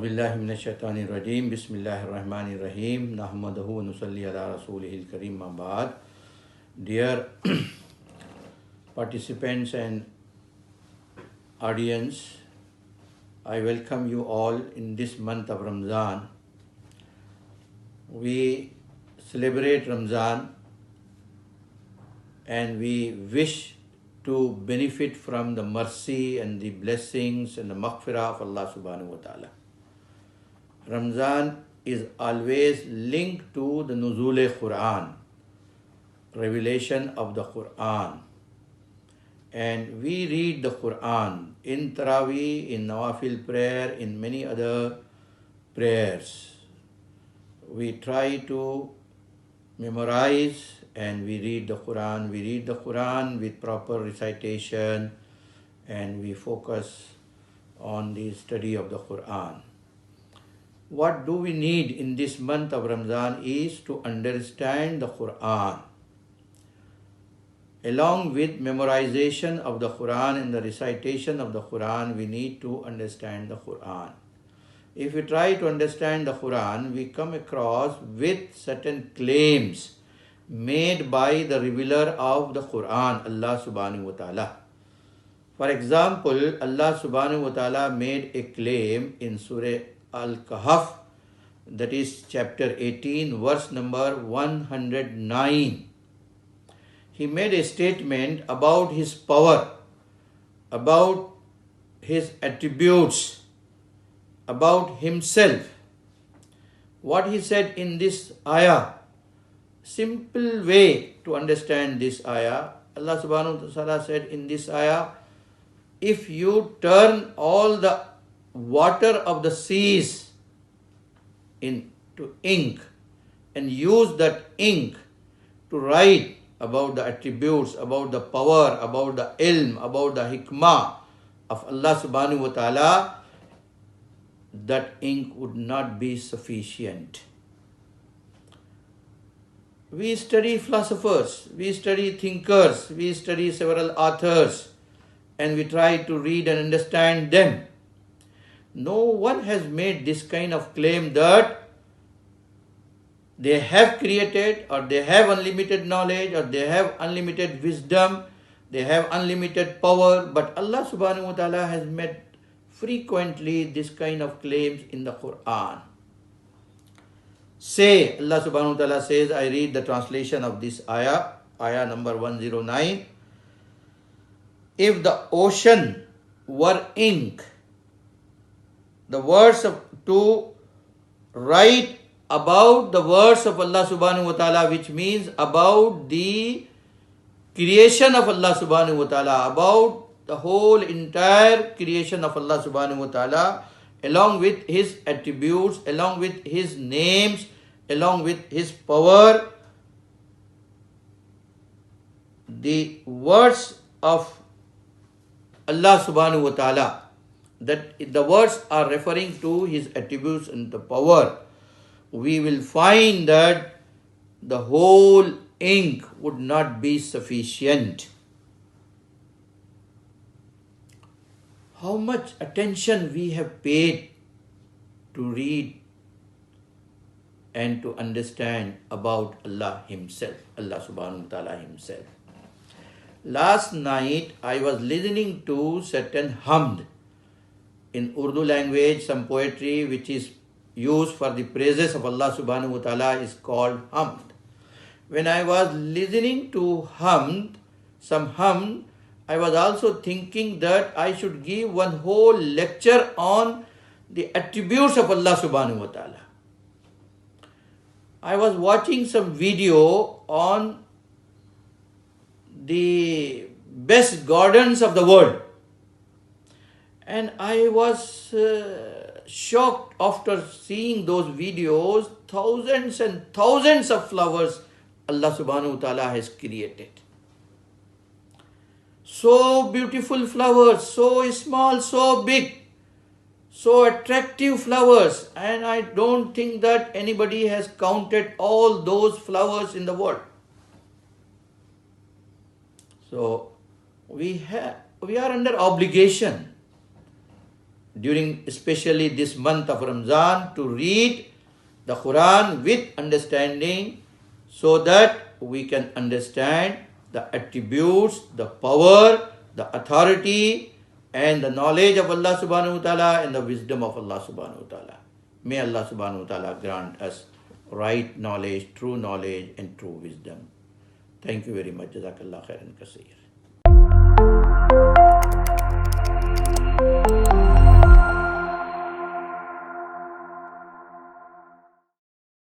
Auzubillahiminash-shaytanir-rajim. Bismillahir-rahmanir-rahim. Nahmaduhu wa nusalli ala rasulihil kareem. Ma'bad. Dear participants and audience, I welcome you all in this month of Ramzan. We celebrate Ramzan and we wish to benefit from the mercy and the blessings and the maghfirah of Allah subhanahu wa ta'ala. Ramzan is always linked to the Nuzul-e-Quran, revelation of the Quran. And we read the Quran in Taraweeh, in Nawafil prayer, in many other prayers. We try to memorize and we read the Quran. We read the Quran with proper recitation and we focus on the study of the Quran. What do we need in this month of Ramzan is to understand the Quran. Along with memorization of the Quran and the recitation of the Quran, we need to understand the Quran. If we try to understand the Quran, we come across with certain claims made by the revealer of the Quran, Allah subhanahu wa ta'ala. For example, Allah subhanahu wa ta'ala made a claim in Surah Al-Kahf, that is chapter 18, verse number 109. He made a statement about his power, about his attributes, about himself. What he said in this ayah, simple way to understand this ayah, Allah subhanahu wa ta'ala said in this ayah, if you turn all the water of the seas into ink and use that ink to write about the attributes, about the power, about the ilm, about the hikmah of Allah subhanahu wa ta'ala, that ink would not be sufficient. We study philosophers, we study thinkers, we study several authors, and we try to read and understand them. No one has made this kind of claim that they have created or they have unlimited knowledge or they have unlimited wisdom, they have unlimited power, but Allah subhanahu wa ta'ala has made frequently this kind of claims in the Quran. Say, Allah subhanahu wa ta'ala says, I read the translation of this ayah, ayah number 109. If the ocean were ink, the words to write about the words of Allah subhanahu wa ta'ala, which means about the creation of Allah subhanahu wa ta'ala, about the whole entire creation of Allah subhanahu wa ta'ala, along with his attributes, along with his names, along with his power, the words of Allah subhanahu wa ta'ala, that the words are referring to his attributes and the power, we will find that the whole ink would not be sufficient. How much attention we have paid to read and to understand about Allah himself, Allah subhanahu wa ta'ala himself. Last night I was listening to certain hamd in Urdu language, some poetry which is used for the praises of Allah subhanahu wa ta'ala is called hamd. When I was listening to some hamd, I was also thinking that I should give one whole lecture on the attributes of Allah subhanahu wa ta'ala. I was watching some video on the best gardens of the world. And I was shocked after seeing those videos. Thousands and thousands of flowers Allah subhanahu wa ta'ala has created. So beautiful flowers, so small, so big, so attractive flowers. And I don't think that anybody has counted all those flowers in the world. So we are under obligation during especially this month of Ramzan, to read the Quran with understanding, so that we can understand the attributes, the power, the authority, and the knowledge of Allah subhanahu wa ta'ala and the wisdom of Allah subhanahu wa ta'ala. May Allah subhanahu wa ta'ala grant us right knowledge, true knowledge and true wisdom. Thank you very much. Jazakallah khairan kaseer.